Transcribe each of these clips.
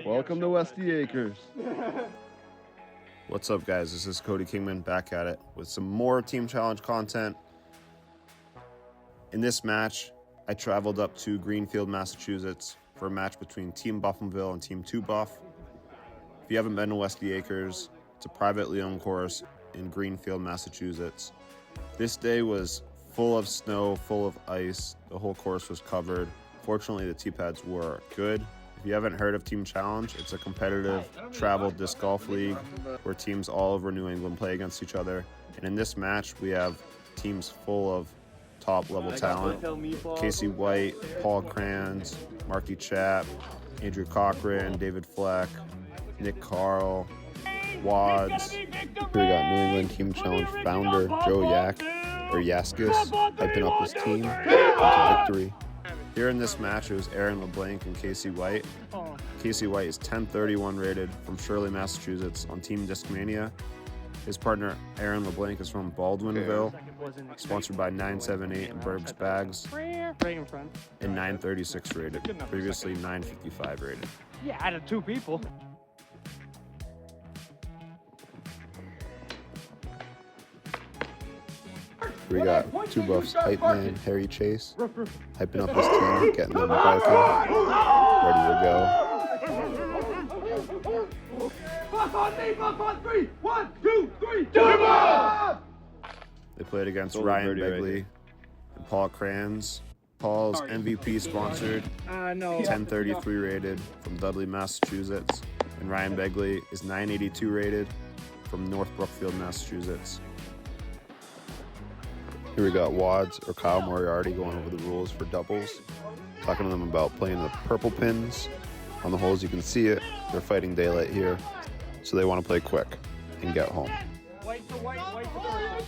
Welcome to Westy Acres. What's up, guys? This is Cody Kingman back at it with some more Team Challenge content. In this match, I traveled up to Greenfield, Massachusetts for a match between Team Buffumville and Team TBuff. If you haven't been to Westy Acres, it's a privately owned course in Greenfield, Massachusetts. This day was full of snow, full of ice. The whole course was covered. Fortunately, the tee pads were good. If you haven't heard of Team Challenge, it's a competitive travel disc golf league where teams all over New England play against each other. And in this match, we have teams full of top-level talent. Casey White, Paul Krans, Marky Chapp, Andrew Cochran, David Fleck, Nick Carl, Wads. Here we got New England Team Challenge founder Joe Yaskis hyping up his team to victory. Here in this match, it was Aaron LeBlanc and Casey White. Casey White is 1031 rated from Shirley, Massachusetts on Team Discmania. His partner, Aaron LeBlanc, is from Baldwinville, sponsored by 978 and Berg's Bags, and 936 rated, previously 955 rated. Yeah, out of two people. We got TBuff's hype man, Harry Chase, hyping up his team, getting them barking, ready to go. Buck on me, buck on three. 1, 2, 3, TBuff! They played against Ryan Begley and Paul Krans. Paul's MVP sponsored, 1033 rated from Dudley, Massachusetts. And Ryan Begley is 982 rated from North Brookfield, Massachusetts. Here we got Wads or Kyle Moriarty going over the rules for doubles, talking to them about playing the purple pins on the holes. You can see it. They're fighting daylight here, so they want to play quick and get home. White to white, white to white.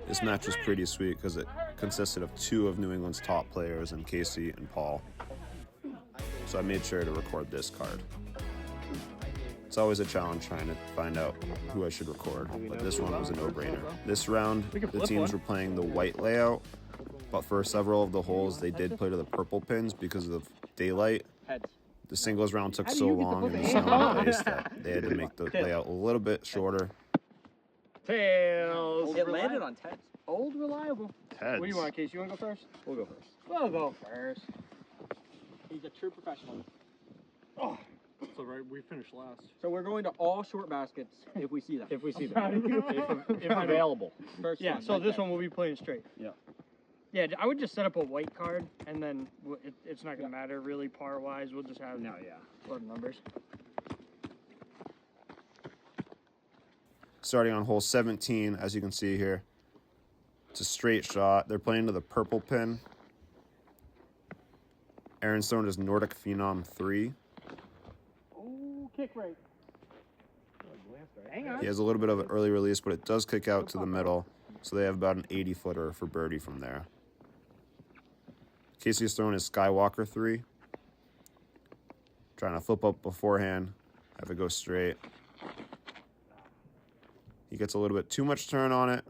This match was pretty sweet because it consisted of two of New England's top players in Casey and Paul. So I made sure to record this card. It's always a challenge trying to find out who I should record, but this one was a no-brainer. This round, the teams were playing the white layout, but for several of the holes, they did play to the purple pins because of daylight. The singles round took so long and the snow and ice that they had to make the layout a little bit shorter. Tails. It landed on Ted's. Old reliable. Heads. What do you want, Casey? You want to go first? We'll go first. We'll go first. He's a true professional. Oh, that's all right. We finished last. So we're going to all short baskets if we see them. If we see them. if available. First yeah, so this one we'll be playing straight. Yeah. Yeah, I would just set up a white card, and then it's not going to matter really par-wise. We'll just have short numbers. Starting on hole 17, as you can see here, it's a straight shot. They're playing to the purple pin. Aaron's throwing his Nordic Phenom 3. Oh, kick right. Hang on. He has a little bit of an early release, but it does kick out to the middle, so they have about an 80-footer for birdie from there. Casey's throwing his Skywalker 3. Trying to flip up beforehand, have it go straight. He gets a little bit too much turn on it,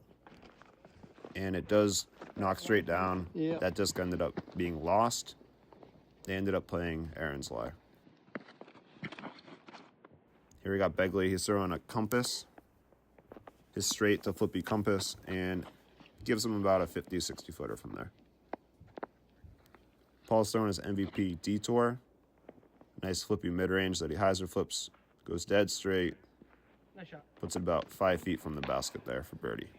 and it does knock straight down. Yeah. That disc ended up being lost. They ended up playing Aaron's lie. Here we got Begley. He's throwing a compass, his straight to flippy compass, and gives him about a 50, 60-footer from there. Paul's throwing his MVP detour. Nice flippy mid-range that he hyzer flips, goes dead straight. Nice shot. Puts it about 5 feet from the basket there for birdie.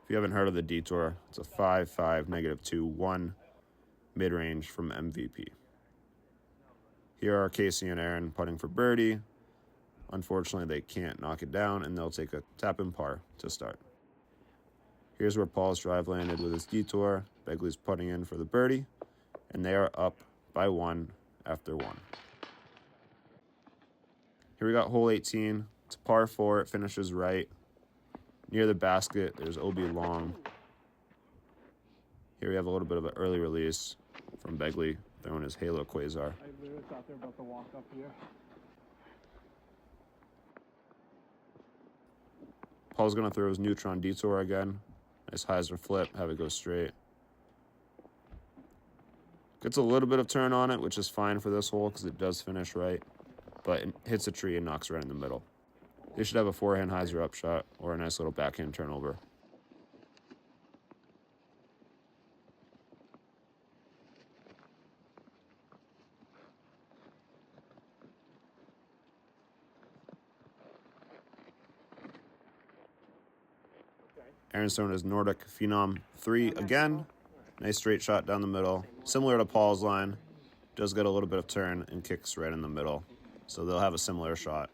If you haven't heard of the detour, it's a 5-5, -2, 1 mid-range from MVP. Here are Casey and Aaron putting for birdie. Unfortunately, they can't knock it down, and they'll take a tap-in par to start. Here's where Paul's drive landed with his detour. Begley's putting in for the birdie, and they are up by 1 after 1. Here we got hole 18. It's a par 4. It finishes right. Near the basket, there's OB long. Here we have a little bit of an early release from Begley throwing his Halo Quasar. I literally thought they were about to walk up here. Paul's going to throw his Neutron Detour again. Nice hyzer flip, have it go straight. Gets a little bit of turn on it, which is fine for this hole because it does finish right, but it hits a tree and knocks right in the middle. They should have a forehand hyzer upshot or a nice little backhand turnover. Aaron's throwing his Nordic Phenom 3 again. Nice straight shot down the middle. Similar to Paul's line. Does get a little bit of turn and kicks right in the middle. So they'll have a similar shot.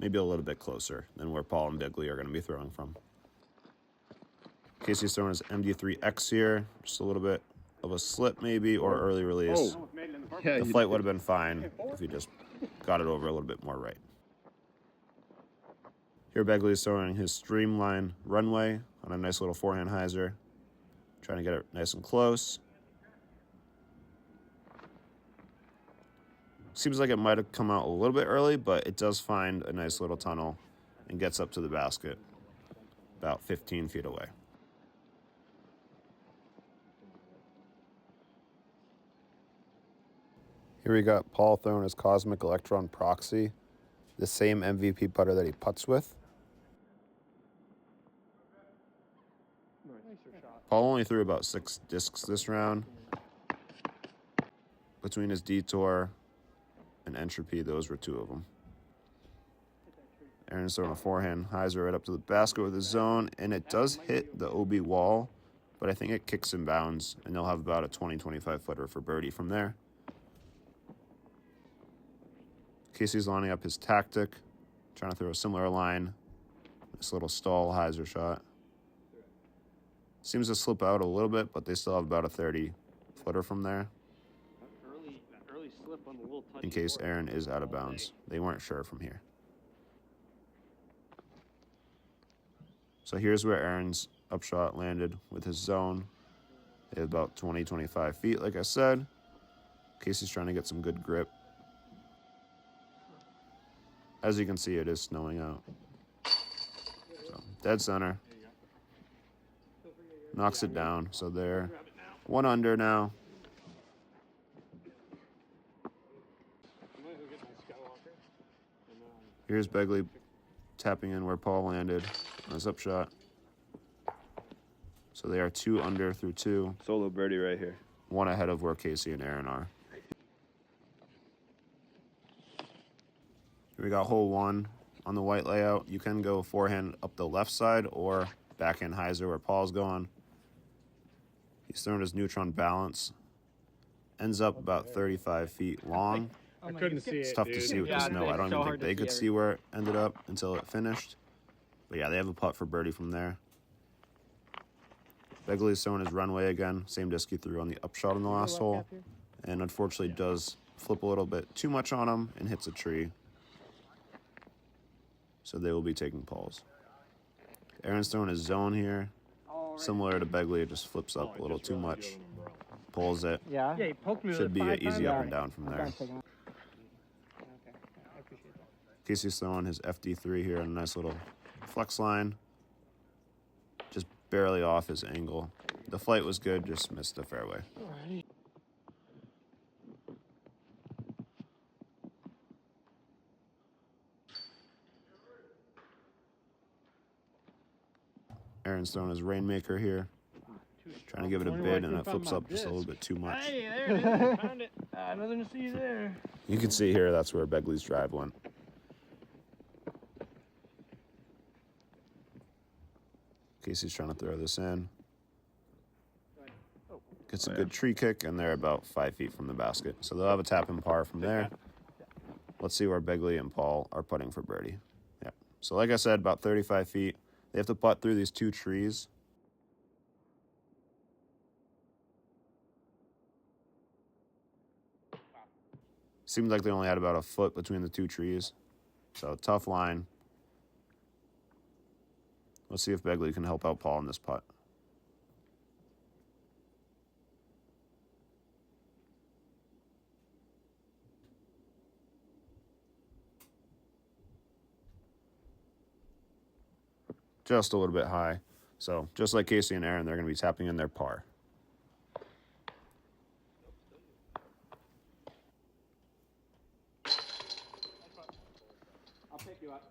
Maybe a little bit closer than where Paul and Begley are going to be throwing from. Casey's throwing his MD3X here. Just a little bit of a slip maybe or early release. The flight would have been fine if he just got it over a little bit more right. Here Begley's throwing his Streamline Runway on a nice little forehand hyzer. Trying to get it nice and close. Seems like it might have come out a little bit early, but it does find a nice little tunnel and gets up to the basket about 15 feet away. Here we got Paul throwing his Cosmic Electron Proxy, the same MVP putter that he putts with. Paul only threw about 6 discs this round. Between his Detour and Entropy, those were 2 of them. Aaron's throwing a forehand hyzer right up to the basket with his zone, and it does hit the OB wall, but I think it kicks in bounds, and they'll have about a 20-25 footer for birdie from there. Casey's lining up his tactic, trying to throw a similar line. This little stall hyzer shot. Seems to slip out a little bit, but they still have about a 30 footer from there. That early slip on the little touchy In case board. Aaron is out of bounds. They weren't sure from here. So here's where Aaron's upshot landed with his zone. They have about 20-25 feet, like I said. Casey's trying to get some good grip. As you can see, it is snowing out. So, dead center. Knocks it down, so they're 1 under now. Here's Begley tapping in where Paul landed on his upshot. So they are 2 under through 2. Solo birdie right here. 1 ahead of where Casey and Aaron are. Here we got hole 1 on the white layout. You can go forehand up the left side or backhand hyzer where Paul's going. He's throwing his Neutron Balance. Ends up about 35 feet long. I couldn't see it. It's tough to see with the snow. I don't even think they could see where it ended up until it finished. But yeah, they have a putt for birdie from there. Begley's throwing his Runway again. Same disc he threw on the upshot on the last hole. And unfortunately does flip a little bit too much on him and hits a tree. So they will be taking Paul's. Aaron's throwing his zone here. Similar to Begley, it just flips up a little too much. Pulls it. Yeah, he poked me with Should it be 5 an easy times. up and down from there. Okay, I appreciate that. Casey's throwing his FD3 here on a nice little flex line. Just barely off his angle. The flight was good, just missed the fairway. Aaron's throwing his Rainmaker here. Trying to give it a bid, and it flips up just a little bit too much. Hey, there it is. Found it. Nothing to see there. You can see here, that's where Begley's drive went. Casey's trying to throw this in. Gets a good tree kick, and they're about 5 feet from the basket. So they'll have a tap and par from there. Let's see where Begley and Paul are putting for birdie. Yeah. So like I said, about 35 feet. They have to putt through these 2 trees. Seems like they only had about a foot between the 2 trees. So tough line. Let's see if Begley can help out Paul on this putt. Just a little bit high. So just like Casey and Aaron, they're going to be tapping in their par. I'll pick you up.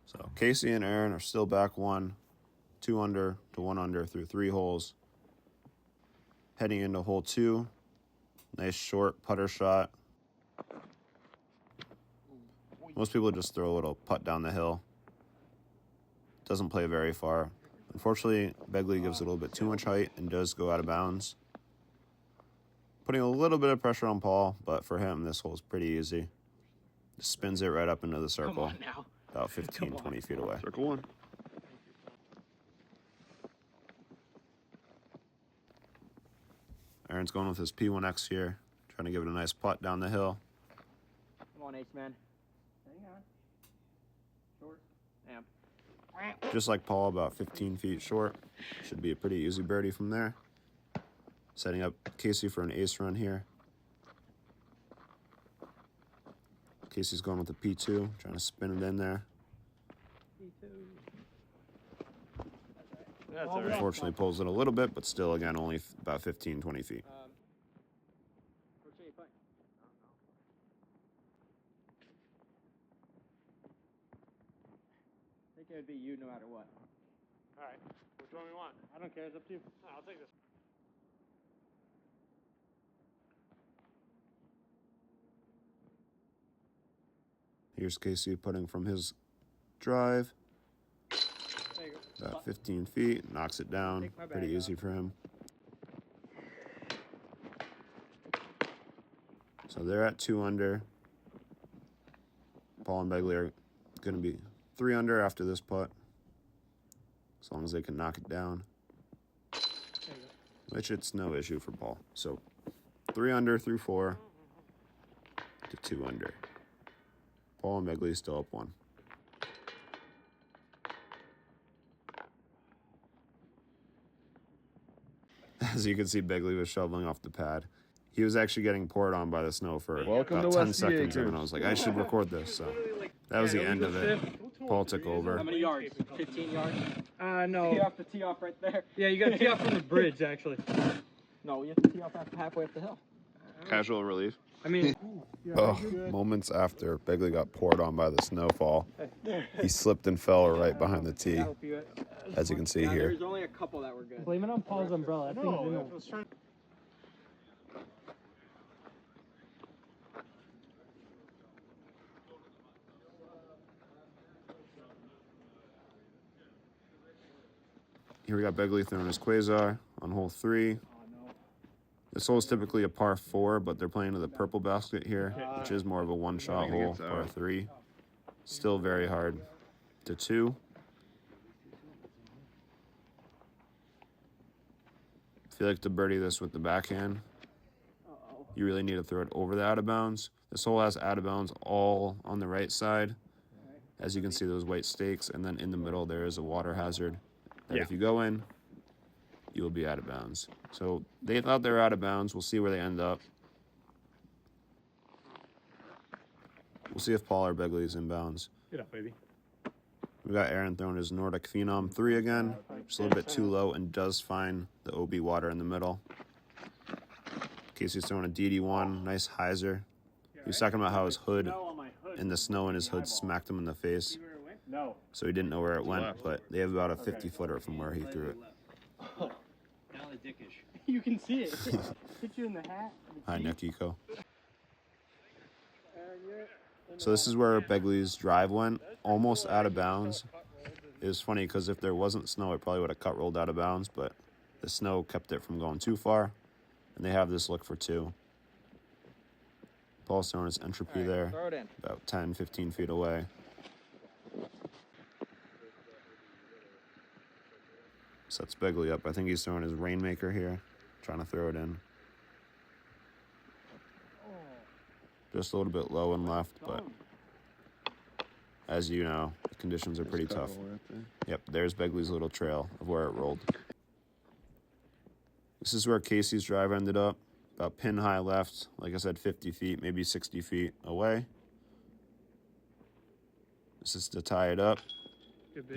So Casey and Aaron are still back 2 under to 1 under through 3 holes. Heading into hole 2. Nice short putter shot. Most people just throw a little putt down the hill. Doesn't play very far. Unfortunately, Begley gives it a little bit too much height and does go out of bounds. Putting a little bit of pressure on Paul, but for him, this hole is pretty easy. Just spins it right up into the circle. Come on now. About 15, 20 feet away. Circle 1. Aaron's going with his P1X here, trying to give it a nice putt down the hill. Come on, Ace Man. Hang on. Short. Yeah. Just like Paul, about 15 feet short. Should be a pretty easy birdie from there. Setting up Casey for an ace run here. Casey's going with the P2, trying to spin it in there. That's all right. Unfortunately, pulls it a little bit, but still, again, only about 15, 20 feet. I think it would be you no matter what. All right. Which one we want? I don't care. It's up to you. I'll take this. Here's Casey putting from his drive. There you go. About 15 feet, knocks it down. Pretty easy for him. So they're at 2 under. Paul and Begley are going to be 3 under after this putt, as long as they can knock it down, which it's no issue for Paul. So 3 under through 4 to 2 under. Paul and Begley still up 1. As you can see, Begley was shoveling off the pad. He was actually getting poured on by the snow for Welcome about to 10 Westy seconds, Acres. and I was like, I should record this. So that was the end of it. Paul took over. How many yards? 15 yards? No. You have to tee off right there. Yeah, you got to tee off from the bridge, actually. No, you have to tee off halfway up the hill. Casual relief. I mean, Oh, moments after Begley got poured on by the snowfall, he slipped and fell right behind the tee, as you can see here. There's only a couple that were good. blame it on Paul's umbrella. That thing's in the... Here we got Begley throwing his Quasar on hole 3. This hole is typically a par 4, but they're playing to the purple basket here, which is more of a one-shot hole, par 3. Still very hard to 2. If you like to birdie this with the backhand, you really need to throw it over the out of bounds. This hole has out of bounds all on the right side. As you can see, those white stakes, and then in the middle there is a water hazard that if you go in, you will be out of bounds. So they thought they were out of bounds. We'll see where they end up. We'll see if Paul or Begley is in bounds. Get up, baby. We got Aaron throwing his Nordic Phenom 3 again. Just a little bit too low and does find the OB water in the middle. Casey's throwing a DD1, nice hyzer. He was talking about how his hood and the snow in his hood smacked him in the face. No. So he didn't know where it went, but they have about a 50-footer from where he threw it. You can see it. Hit you in the hat. Hi, Nick Eco. So this is where Begley's drive went, almost out of bounds. It was funny because if there wasn't snow, it probably would have cut rolled out of bounds, but the snow kept it from going too far, and they have this look for 2. Paul's throwing his entropy there, Throw it in. about 10, 15 feet away. Sets Begley up. I think he's throwing his Rainmaker here, trying to throw it in. Just a little bit low and left, but as you know, the conditions are pretty tough. Yep, there's Begley's little trail of where it rolled. This is where Casey's drive ended up, about pin high left, like I said, 50 feet, maybe 60 feet away. This is to tie it up,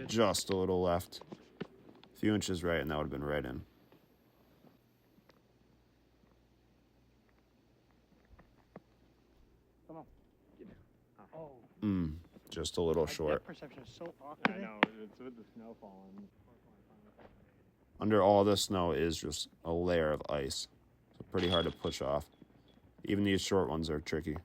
just a little left, a few inches right, and that would have been right in. Just a little short. Depth perception is so off I today. know, it's with the snow falling. Under all this snow is just a layer of ice. So pretty hard to push off. Even these short ones are tricky.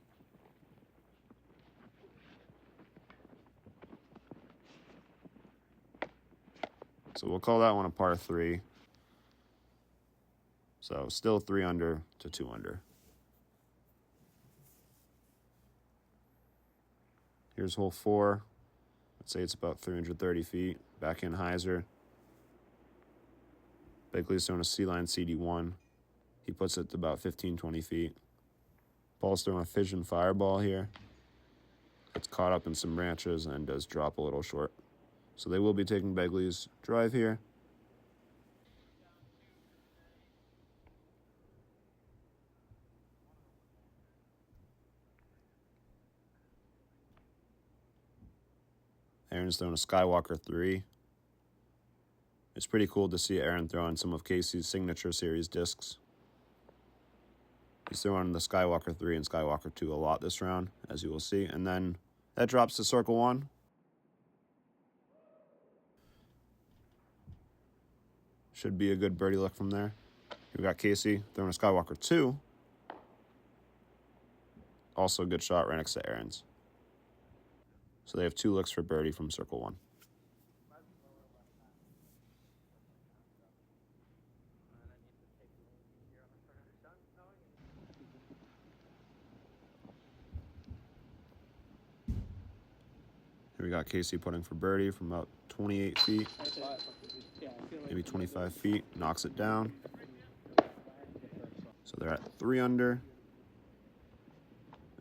So we'll call that one a par 3. So still 3 under to 2 under. Here's hole 4. Let's say it's about 330 feet. Back in hyzer. Begley's throwing a C-line CD1. He puts it to about 15, 20 feet. Paul's throwing a fission fireball here. It's caught up in some branches and does drop a little short. So they will be taking Begley's drive here. Aaron's throwing a Skywalker 3. It's pretty cool to see Aaron throwing some of Casey's signature series discs. He's throwing the Skywalker 3 and Skywalker 2 a lot this round, as you will see. And then that drops to circle 1. Should be a good birdie look from there. We've got Casey throwing a Skywalker 2. Also a good shot right next to Aaron's. So they have 2 looks for birdie from circle 1. Here we got Casey putting for birdie from about 28 feet, maybe 25 feet, knocks it down. So they're at 3 under.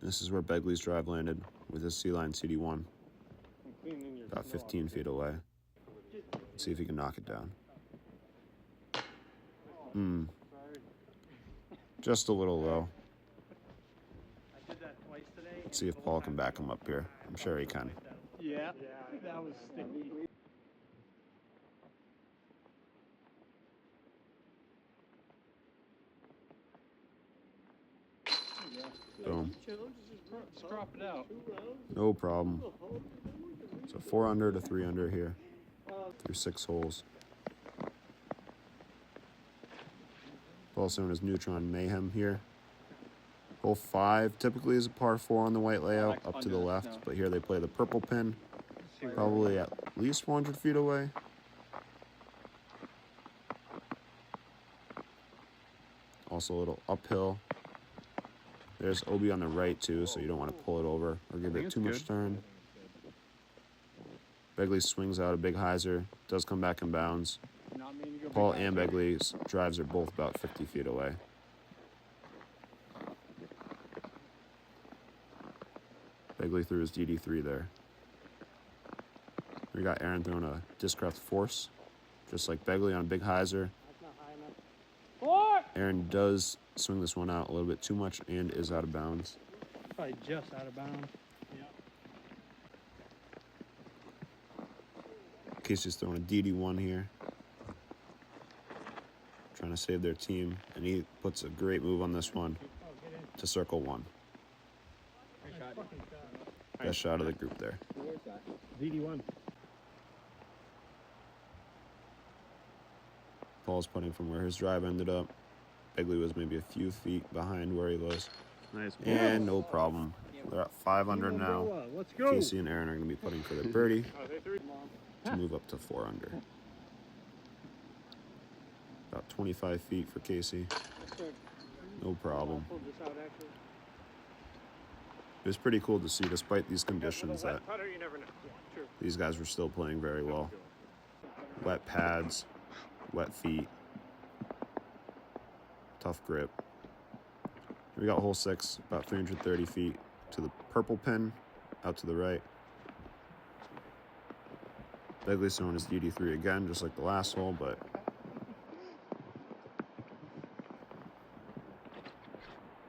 This is where Begley's drive landed with his C-line CD1. About 15 feet away. Let's see if he can knock it down. Just a little low. Let's see if Paul can back him up here. I'm sure he can. Yeah, that was sticky. Boom. Just drop it out. No problem. So 4 under to 3 under here through 6 holes. Also known as Neutron Mayhem here. Hole 5 typically is a par 4 on the white layout up to the left, but here they play the purple pin, probably at least 400 feet away. Also a little uphill. There's OB on the right too, so you don't want to pull it over or give it too much turn. Begley swings out a big hyzer, does come back in bounds. Paul and Begley's drives are both about 50 feet away. Begley threw his DD3 there. We got Aaron throwing a Discraft Force, just like Begley on a big hyzer. Aaron does swing this one out a little bit too much and is out of bounds. Probably just out of bounds. Casey's throwing a DD1 here. Trying to save their team, and he puts a great move on this one to circle 1. Best shot of the group there. DD1. Paul's putting from where his drive ended up. Begley was maybe a few feet behind where he was. Nice. And no problem. They're at 5 under now. Let's go. Casey and Aaron are going to be putting for the birdie to move up to 4 under. About 25 feet for Casey. No problem. It was pretty cool to see, despite these conditions, that these guys were still playing very well. Wet pads, wet feet, tough grip. We got hole 6, about 330 feet to the purple pin, out to the right. Begley's throwing his DD3 again, just like the last hole, but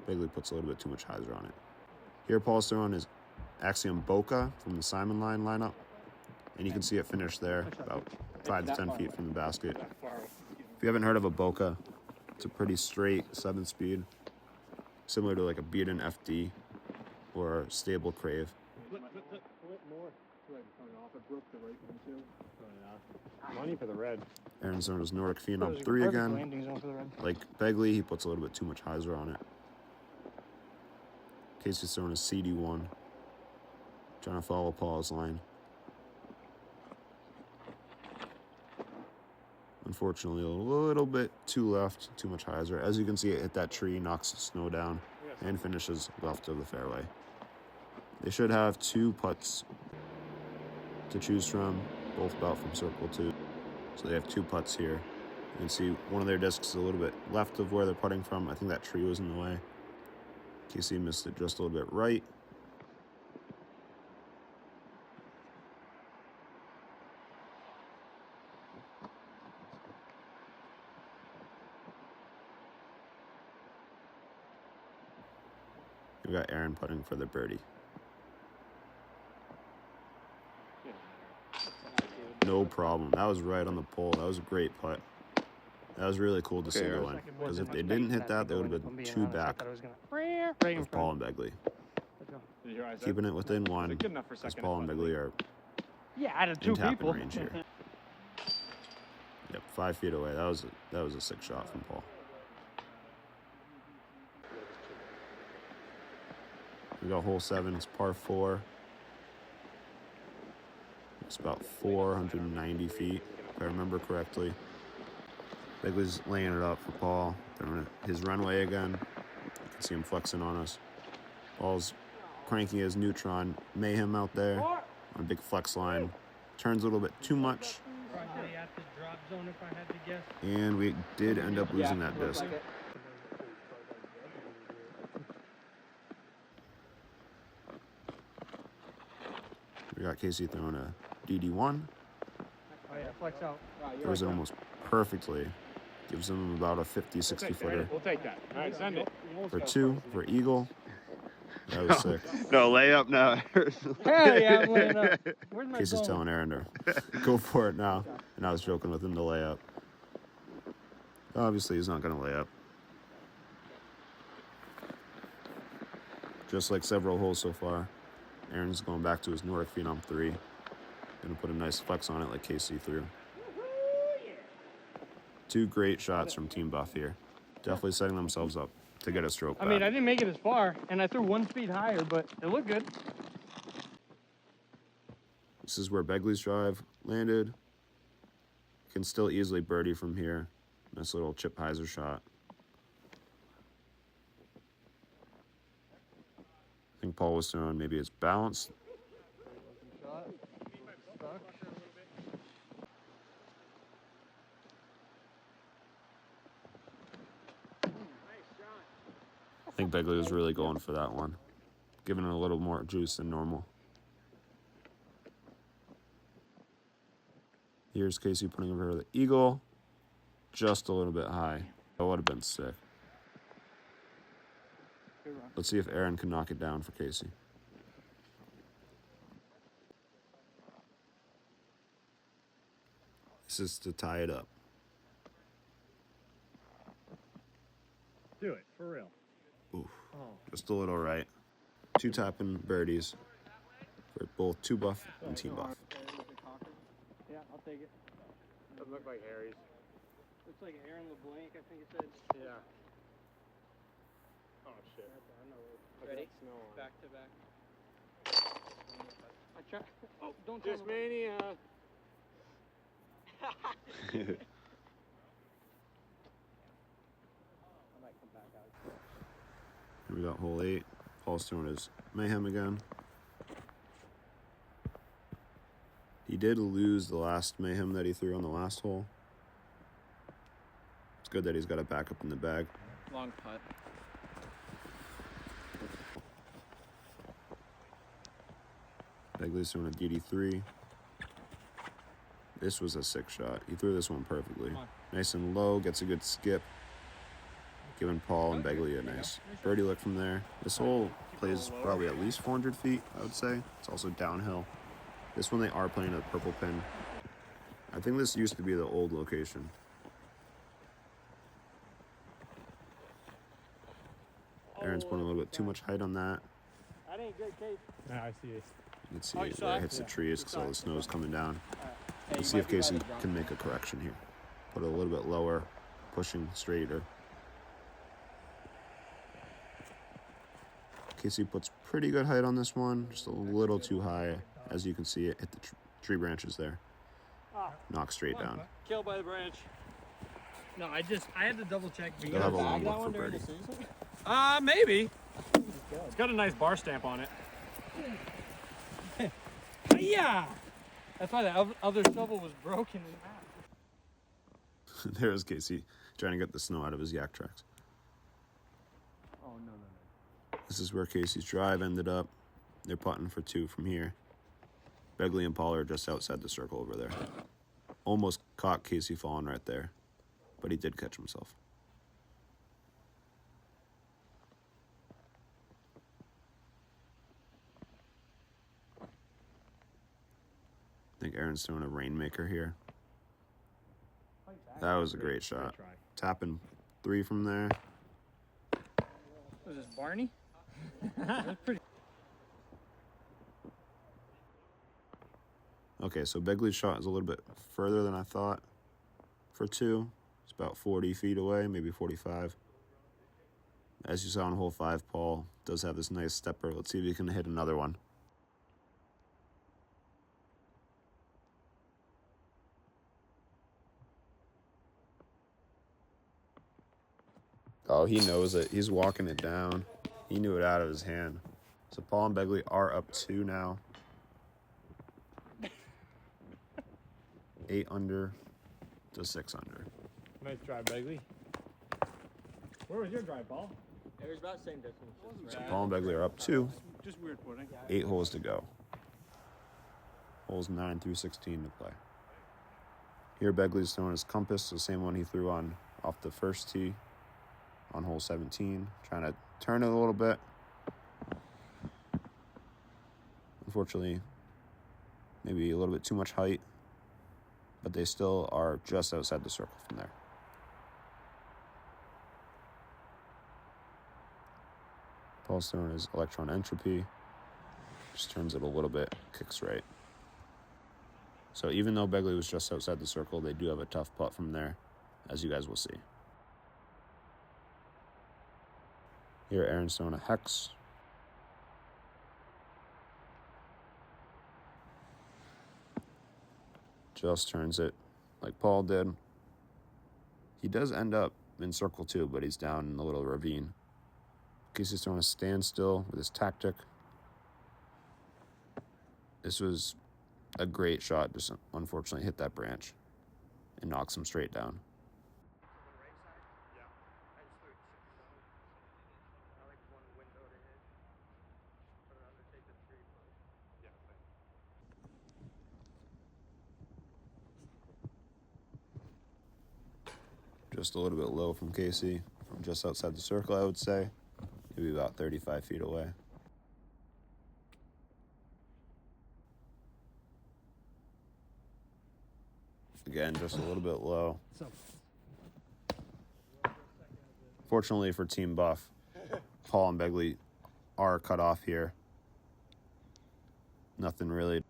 Begley puts a little bit too much hyzer on it. Here, Paul's throwing his Axiom Boca from the Simon line lineup, and you can see it finish there, about 5 to 10 feet from the basket. If you haven't heard of a Boca, it's a pretty straight 7-speed, similar to like a beaten FD or a stable Crave. Money for the red. Aaron's throwing his Nordic Phenom 3 again. Like Begley, he puts a little bit too much hyzer on it. Casey's throwing his CD1, trying to follow Paul's line. Unfortunately, a little bit too left, too much hyzer. As you can see, it hit that tree, knocks the snow down, and finishes left of the fairway. They should have 2 putts to choose from, both about from circle 2. So they have 2 putts here. You can see one of their discs is a little bit left of where they're putting from. I think that tree was in the way. Casey missed it just a little bit right. We got Aaron putting for the birdie. No problem. That was right on the pole. That was a great putt. That was really cool to see go in. Because if they didn't hit that, they would have been 2 back of Paul and Begley. Keeping it within 1, because Paul and Begley are in tapping range here. Yep, 5 feet away. That was a sick shot from Paul. We got hole 7. It's par 4. It's about 490 feet, if I remember correctly. Begley's laying it up for Paul. Throwing his runway again. You can see him flexing on us. Paul's cranking his Neutron Mayhem out there on a big flex line. Turns a little bit too much. And we did end up losing that disc. We got Casey throwing a DD1. Flex out. Throws it almost perfectly. Gives him about a 50, 60 footer. We'll take that. All right, send it. For 2, for Eagle. That was sick. No, layup now. Hell yeah, I'm laying up. Where's my Casey's phone? telling Aaron to go for it now. And I was joking with him to lay up. Obviously, he's not going to lay up. Just like several holes so far. Aaron's going back to his Nordic Phenom 3. Gonna put a nice flex on it like Casey threw. 2 great shots from TBuff here. Definitely setting themselves up to get a stroke back. I mean, I didn't make it as far, and I threw 1 speed higher, but it looked good. This is where Begley's drive landed. Can still easily birdie from here. Nice little chip hyzer shot. I think Paul was throwing maybe his balance. I think Begley was really going for that one, giving it a little more juice than normal. Here's Casey putting over the Eagle, just a little bit high. That would have been sick. Let's see if Aaron can knock it down for Casey. This is to tie it up. Do it, for real. Oof. Just a little right. 2 tapping birdies for both TBuff and TBuff. Yeah, I'll take it. Doesn't look like Harry's. Looks like Aaron LeBlanc, I think it said. Yeah. Oh, shit. Ready? Snow on. Back to back. I try. Oh, don't tell Just them. mania. Here we got hole 8. Paul's throwing his Mayhem again. He did lose the last Mayhem that he threw on the last hole. It's good that he's got it back up in the bag. Long putt. Begley's throwing a DD3. This was a sick shot. He threw this one perfectly. Nice and low, gets a good skip. Giving Paul and Begley a nice birdie look from there. This hole plays probably at least 400 feet, I would say. It's also downhill. This one they are playing a purple pin. I think this used to be the old location. Aaron's putting a little bit too much height on that. That ain't good, Case. Yeah, I see it. You can see it where it hits the trees because all the snow is coming down. Let's see if Casey can make a correction here. Put it a little bit lower, pushing straighter. Casey puts pretty good height on this one, just a little too high. As you can see, it hit the tree branches there. Knock straight down. Killed by the branch. No, I had to double check. They'll have a long look for birdie. Maybe. It's got a nice bar stamp on it. Yeah. That's why the other shovel was broken in half. There's Casey trying to get the snow out of his yak tracks. Oh, no. This is where Casey's drive ended up. They're putting for 2 from here. Begley and Paul are just outside the circle over there. Almost caught Casey falling right there, but he did catch himself. I think Aaron's throwing a rainmaker here. That was a great shot. Tapping 3 from there. Was this Barney? That's pretty. Okay, so Begley's shot is a little bit further than I thought for 2. It's about 40 feet away, maybe 45. As you saw on hole 5, Paul does have this nice stepper. Let's see if he can hit another one. Oh, he knows it. He's walking it down. He knew it out of his hand. So Paul and Begley are up 2 now. 8 under to 6 under. Nice drive, Begley. Where was your drive, Paul? It was about the same distance. So Paul and Begley are up 2. Just weird footing. 8 holes to go. Holes 9 through 16 to play. Here Begley's throwing his compass, the same one he threw on off the first tee on hole 17. Trying to turn it a little bit. Unfortunately, maybe a little bit too much height, but they still are just outside the circle from there. Paul's throwing his electron entropy. Just turns it a little bit, kicks right. So even though Begley was just outside the circle, they do have a tough putt from there, as you guys will see. Here Aaron's throwing a hex. Just turns it like Paul did. He does end up in circle 2, but he's down in the little ravine. Casey's throwing a standstill with his tactic. This was a great shot, just unfortunately hit that branch and knocks him straight down. Just a little bit low from Casey, from just outside the circle, I would say. Maybe about 35 feet away. Again, just a little bit low. Fortunately for Team Buff, Paul and Begley are cut off here. Nothing really.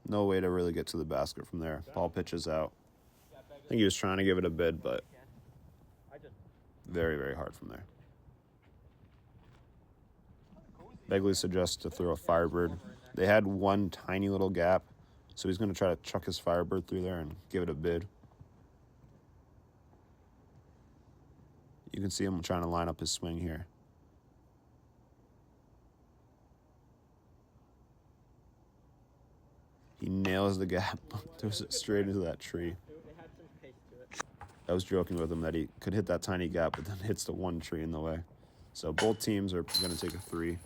No way to really get to the basket from there. Paul pitches out. I think he was trying to give it a bid, but very, very hard from there. Begley suggests to throw a Firebird. They had one tiny little gap, so he's going to try to chuck his Firebird through there and give it a bid. You can see him trying to line up his swing here. He nails the gap, throws it straight into that tree. I was joking with him that he could hit that tiny gap, but then hits the one tree in the way. So both teams are going to take a 3.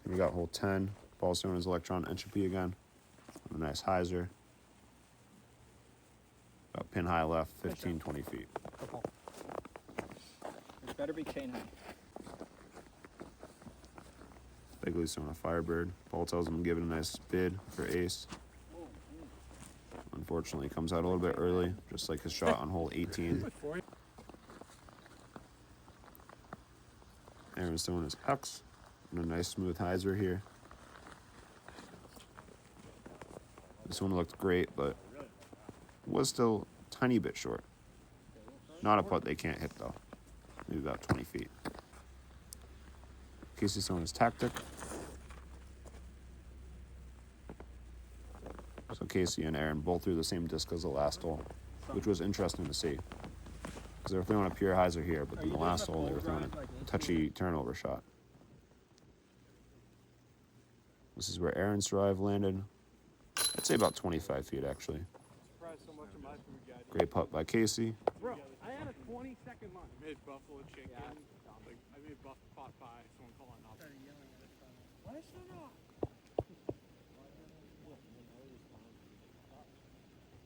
We got hole 10. Paul's throwing his electron entropy again. A nice hyzer. About pin high left, 15, 20 feet. It better be chain high. Begley's throwing a Firebird. Paul tells him to give it a nice bid for ace. Unfortunately, he comes out a little bit early, just like his shot on hole 18. Aaron's throwing his pucks. And a nice smooth hyzer here. This one looked great, but was still a tiny bit short. Not a putt they can't hit, though. Maybe about 20 feet. Casey's throwing his tactic. So Casey and Aaron both threw the same disc as the last hole, which was interesting to see. Because they were throwing a pure hyzer here, but in the last hole they were throwing a touchy turnover shot. This is where Aaron's drive landed. I'd say about 25 feet, actually. Great putt by Casey. Bro, I had a 20-second month. I made buffalo chicken. I made buff pot pie. Someone call it not. Why is that off?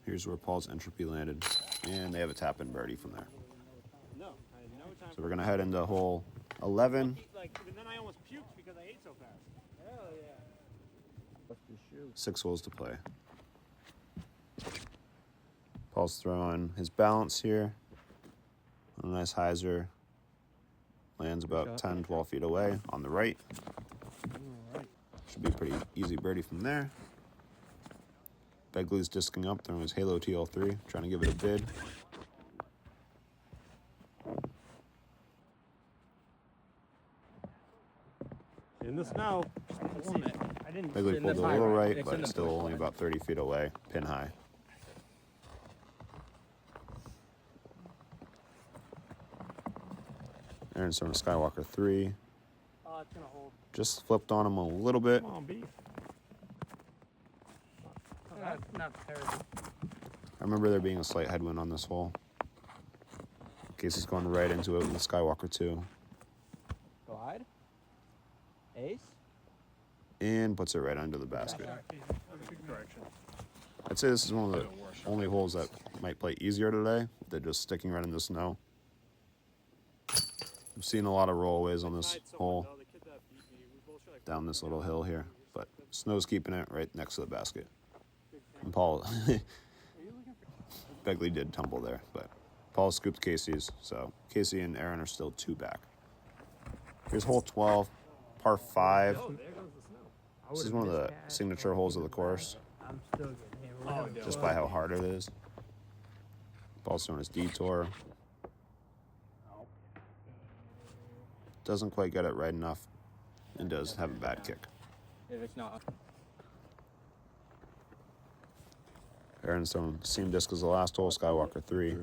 Here's where Paul's entropy landed. And they have a tap-in birdie from there. No, I had no time. So we're going to head into hole 11. And then I almost puked because I ate so fast. Hell yeah. 6 holes to play. Paul's throwing his balance here. A nice hyzer. Lands about 10, 12 feet away on the right. Should be a pretty easy birdie from there. Begley's disking up, throwing his Halo TL3, trying to give it a bid. In the snow. Begley pulled a little right, but it's still only about 30 feet away, pin high. Aaron's throwing a Skywalker 3. Oh, it's gonna hold. Just flipped on him a little bit. Come on, beef. Not terrible. I remember there being a slight headwind on this hole. Casey's going right into it with Skywalker 2. Glide. Ace. And puts it right under the basket. I'd say this is one of the only holes that might play easier today. They're just sticking right in the snow. I've seen a lot of rollaways on this hole down this little hill here, but snow's keeping it right next to the basket. And Paul, Begley did tumble there, but Paul scooped Casey's, so Casey and Aaron are still 2 back. Here's hole 12, par 5. This is one of the signature holes of the course, just by how hard it is. Paul's throwing his detour. Doesn't quite get it right enough, and does have a bad kick. If it's not. Aaron's throwing the same disc as the last hole, Skywalker 3.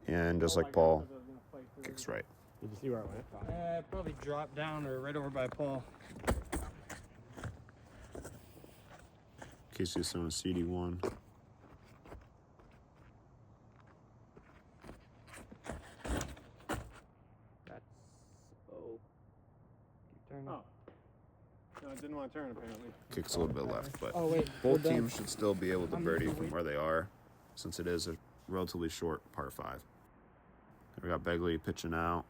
And just like Paul, kicks right. Did you see where it went? Probably dropped down or right over by Paul. Casey's throwing a CD1. That's turn. Oh. No, I didn't want to turn apparently. Kicks a little bit left, but Oh wait, both teams should still be able to birdie from where they are, since it is a relatively short par 5. We got Begley pitching out.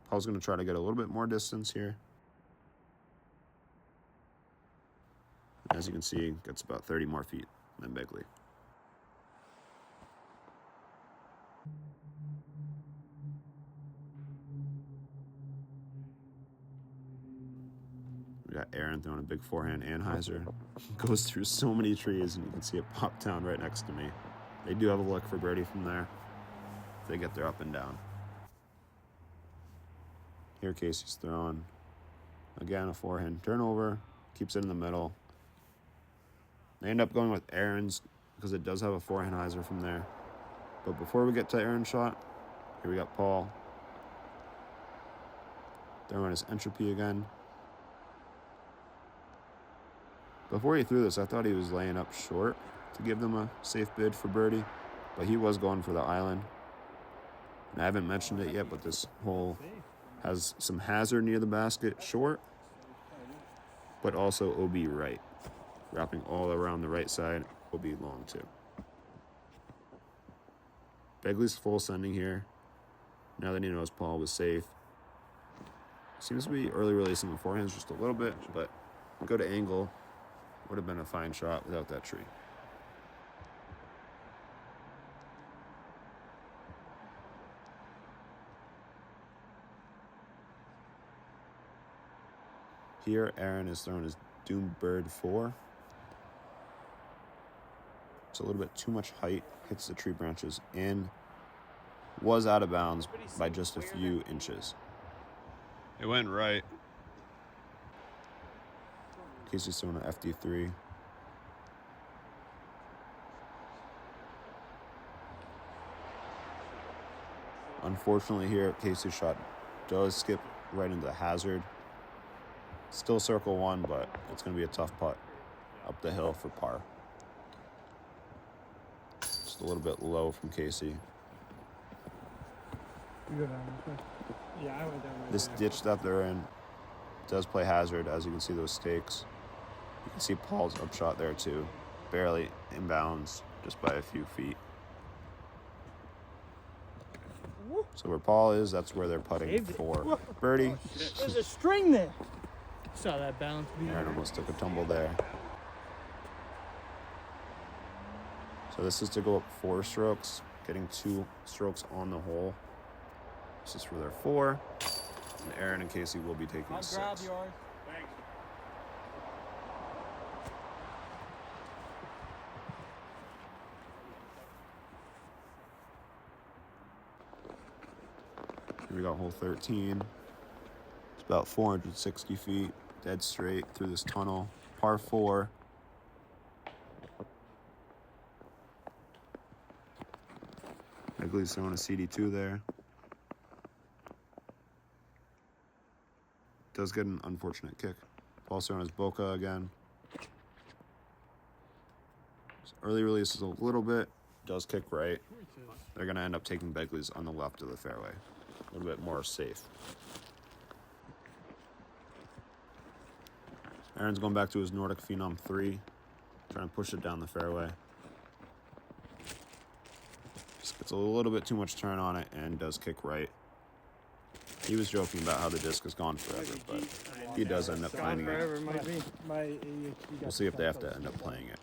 Paul's going to try to get a little bit more distance here. As you can see, gets about 30 more feet than Begley. We got Aaron throwing a big forehand anhyzer. Goes through so many trees, and you can see it pop down right next to me. They do have a look for birdie from there. If they get their up and down. Here Casey's throwing. Again, a forehand turnover. Keeps it in the middle. They end up going with Aaron's because it does have a forehand hyzer from there. But before we get to Aaron's shot, here we got Paul. Throwing his entropy again. Before he threw this, I thought he was laying up short to give them a safe bid for birdie, but he was going for the island. And I haven't mentioned it yet, but this hole Has some hazard near the basket, short, but also OB right. Wrapping all around the right side, OB long too. Begley's full sending here. Now that he knows Paul was safe. Seems to be early releasing the forehands just a little bit, but go to angle. Would have been a fine shot without that tree. Here, Aaron is throwing his Doom Bird 4. It's a little bit too much height, hits the tree branches in. Was out of bounds by just a few inches. It went right. Casey's throwing an FD3. Unfortunately here, Casey's shot does skip right into the hazard. Still circle one, but it's going to be a tough putt up the hill for par. Just a little bit low from Casey. You go down this way. Yeah, I went down right This there. ditch that they're in does play hazard, as you can see those stakes. You can see Paul's upshot there too. Barely inbounds, just by a few feet. So where Paul is, that's where they're putting for birdie. There's a string there. Saw that bounce beat. Aaron almost took a tumble there. So this is to go up 4 strokes, getting 2 strokes on the hole. This is for their 4. And Aaron and Casey will be taking 6. yours. Thanks. Here we got hole 13. It's about 460 feet, dead straight through this tunnel. Par 4. Begley's throwing a CD2 there. Does get an unfortunate kick. Paul's throwing his Boca again. So early releases a little bit. Does kick right. They're going to end up taking Begley's on the left of the fairway. A little bit more safe. Aaron's going back to his Nordic Phenom 3. Trying to push it down the fairway. Just gets a little bit too much turn on it and does kick right. He was joking about how the disc is gone forever, but he does end up finding Forever it. might be. We'll see if they have to end up playing it.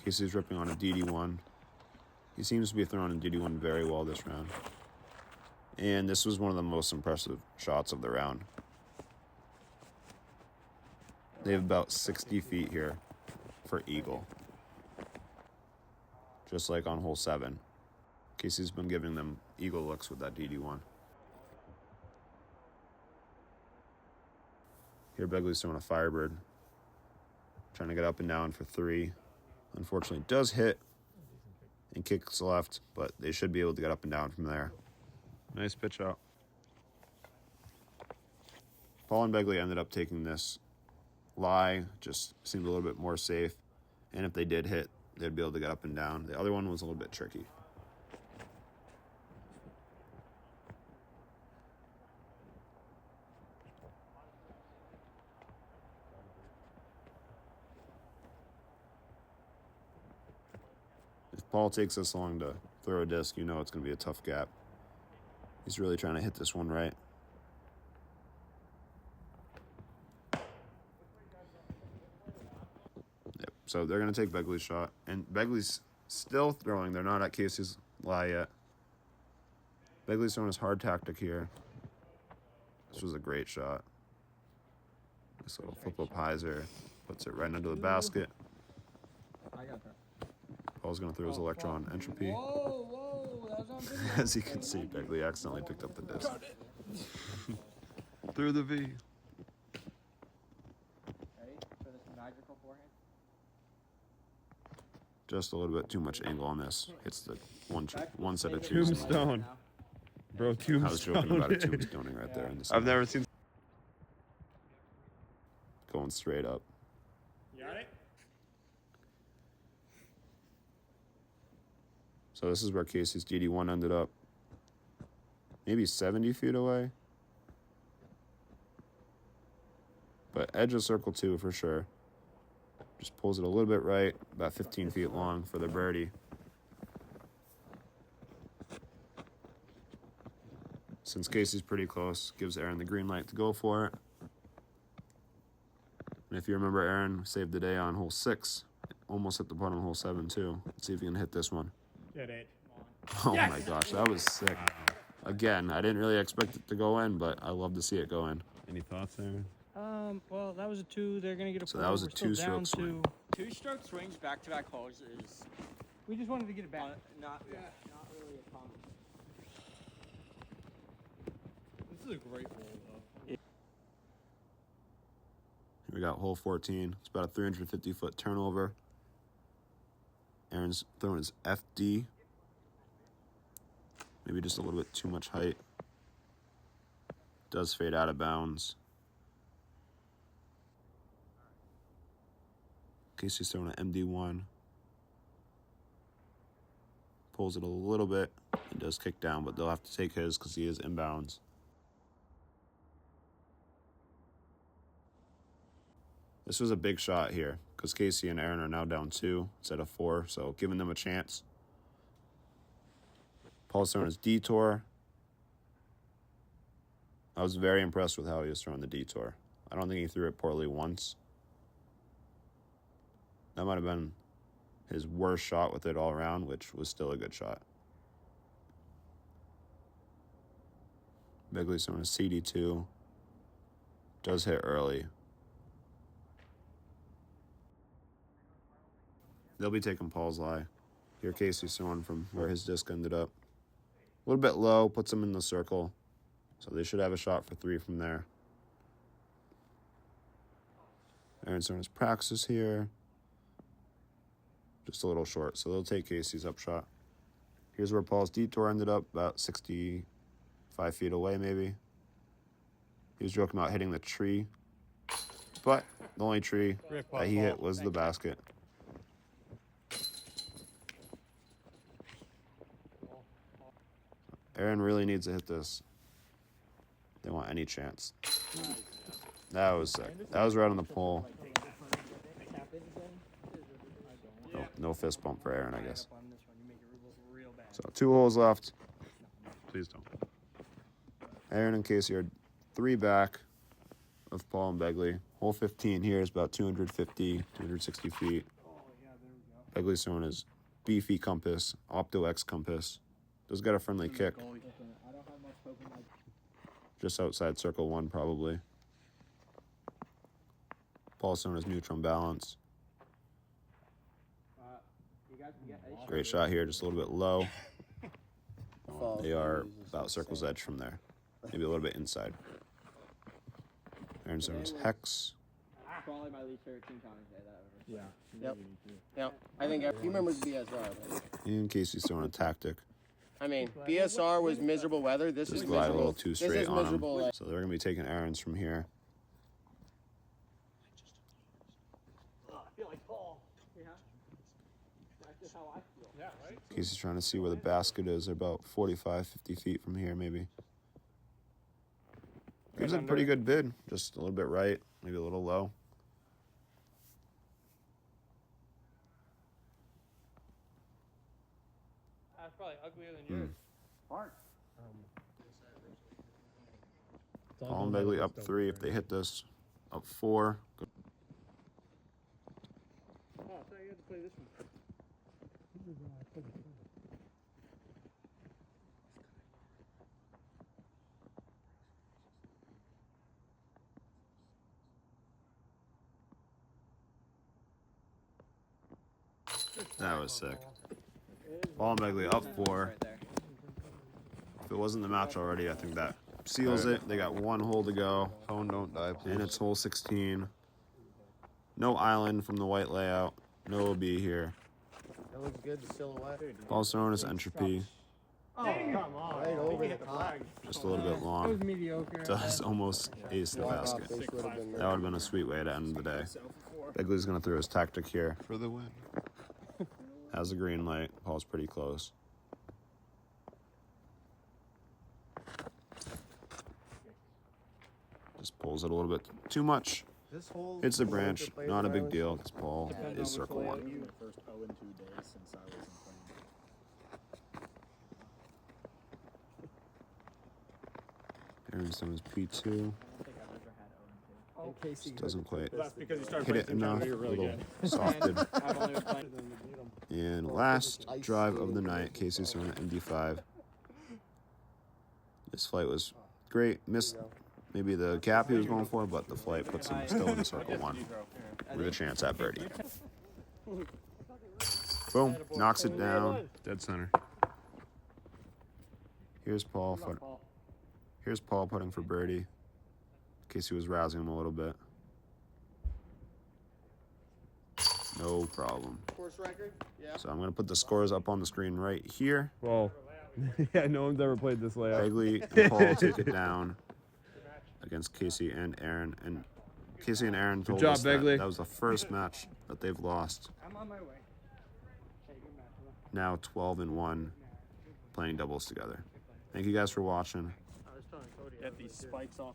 Casey's ripping on a DD1. He seems to be throwing a DD1 very well this round. And this was one of the most impressive shots of the round. They have about 60 feet here for eagle. Just like on hole 7. Casey's been giving them eagle looks with that DD1. Here Begley's throwing a Firebird. Trying to get up and down for 3. Unfortunately does hit and kicks left, but they should be able to get up and down from there. Nice pitch out. Paul and Begley ended up taking this lie, just seemed a little bit more safe. And if they did hit, they'd be able to get up and down. The other one was a little bit tricky. If Paul takes this long to throw a disc, you know it's going to be a tough gap. He's really trying to hit this one right. Yep. So they're going to take Begley's shot. And Begley's still throwing. They're not at Casey's lie yet. Begley's throwing his hard tactic here. This was a great shot. This little flip-up hyzer. Puts it right under the basket. I got that. Paul's going to throw his electron entropy. Whoa, that was on video. As you can see, Begley accidentally picked up the disc. Through the V. Ready for this magical forehand? Just a little bit too much angle on this. Hits the one set of twos. Tombstone. Bro, I tombstone. was joking about it tombstoning right there in the I've never seen. going straight up. You got it? So this is where Casey's DD1 ended up. maybe 70 feet away. But edge of circle 2 for sure. Just pulls it a little bit right, about 15 feet long for the birdie. Since Casey's pretty close, gives Aaron the green light to go for it. And if you remember, Aaron saved the day on hole 6. Almost hit the putt on hole 7 too. Let's see if he can hit this one. Get it. Oh my gosh, that was sick. Again, I didn't really expect it to go in, but I love to see it go in. Any thoughts there? Well, that was a 2. They're gonna get a So 4. that was a We're still two-stroke down swing. 2. 2-stroke swings back-to-back holes is We just wanted to get it back. not really a common. This is a great hole, though. Here we got hole 14. It's about a 350-foot turnover. Aaron's throwing his FD. Maybe just a little bit too much height. Does fade out of bounds. Casey's throwing an MD1. Pulls it a little bit. It does kick down, but they'll have to take his because he is inbounds. This was a big shot here because Casey and Aaron are now down 2 instead of 4, so giving them a chance. Paul's throwing his detour. I was very impressed with how he was throwing the detour. I don't think he threw it poorly once. That might have been his worst shot with it all around, which was still a good shot. Begley's throwing a CD2. Does hit early. They'll be taking Paul's lie. Here Casey's throwing from where his disc ended up. A little bit low, puts him in the circle. So they should have a shot for 3 from there. Aaron's throwing his praxis here. Just a little short, so they'll take Casey's upshot. Here's where Paul's detour ended up, about 65 feet away maybe. He was joking about hitting the tree, but the only tree that he hit was the basket. Aaron really needs to hit this. They want any chance. That was sick. That was right on the pole. Oh, no fist bump for Aaron, I guess. So 2 holes left. Please don't. Aaron and Casey are 3 back of Paul and Begley. Hole 15 here is about 250, 260 feet. Begley's throwing his beefy compass, Opto X compass. Does got a friendly kick. Just outside circle 1 probably. Paul's throwing his neutron balance. Great shot here, just a little bit low. They are about circle's edge from there. Maybe a little bit inside. Aaron's throwing his hex. Probably my least favorite team comment today that ever. Yep. Yep. I think you remember the BSR. Right? And Casey's throwing a tactic. I mean, BSR was miserable weather. This Just is glide a miserable. little too This straight is on him. miserable. So they're going to be taking Aaron's from here. I feel like Paul. Yeah. That's just how I feel. Yeah, right? Casey's trying to see where the basket is. They're about 45, 50 feet from here, maybe. Gives it a pretty good bid. Just a little bit right, maybe a little low. That's probably uglier than yours. Paul and Begley up 3 if they hit this. Up 4. Oh, I thought you had to play this one. That was sick. Paul and Begley up 4. Right there. If it wasn't the match already, I think that seals it. They got 1 hole to go. Phone don't die, please. And it's hole 16. No island from the white layout. No OB here. That looks good. The silhouette. Paul's throwing his entropy. Oh, come on. Right over the top. Just a little bit That was long. mediocre. Does almost ace the basket. Face would have been That would have been a sweet way to end the day. Begley's going to throw his tactic here. For the win. Has a green light. Paul's pretty close. pulls it a little bit too much. This whole Hits the branch, not a big deal because Paul is circle one. First 0 in 2 days since I wasn't playing. Aaron's done his P2. Just doesn't quite That's because you started hit it playing enough. You're A really little good. softed. I've only been playing. And last drive of the night, Casey's throwing it in D5. This flight was great. Missed maybe the gap he was going for, but the flight puts him still in circle one with a chance at birdie. Boom, knocks it down. Dead center. Here's Paul. Here's Paul putting for birdie. Casey was rousing him a little bit. No problem. Course record? Yeah. So I'm going to put the scores up on the screen right here. Well, yeah, no one's ever played this layout. Begley and Paul take it down against Casey and Aaron. And Casey and Aaron told job, us that Begley. that was the first match that they've lost. I'm on my way. Now 12-1 playing doubles together. Thank you guys for watching. Get these spikes off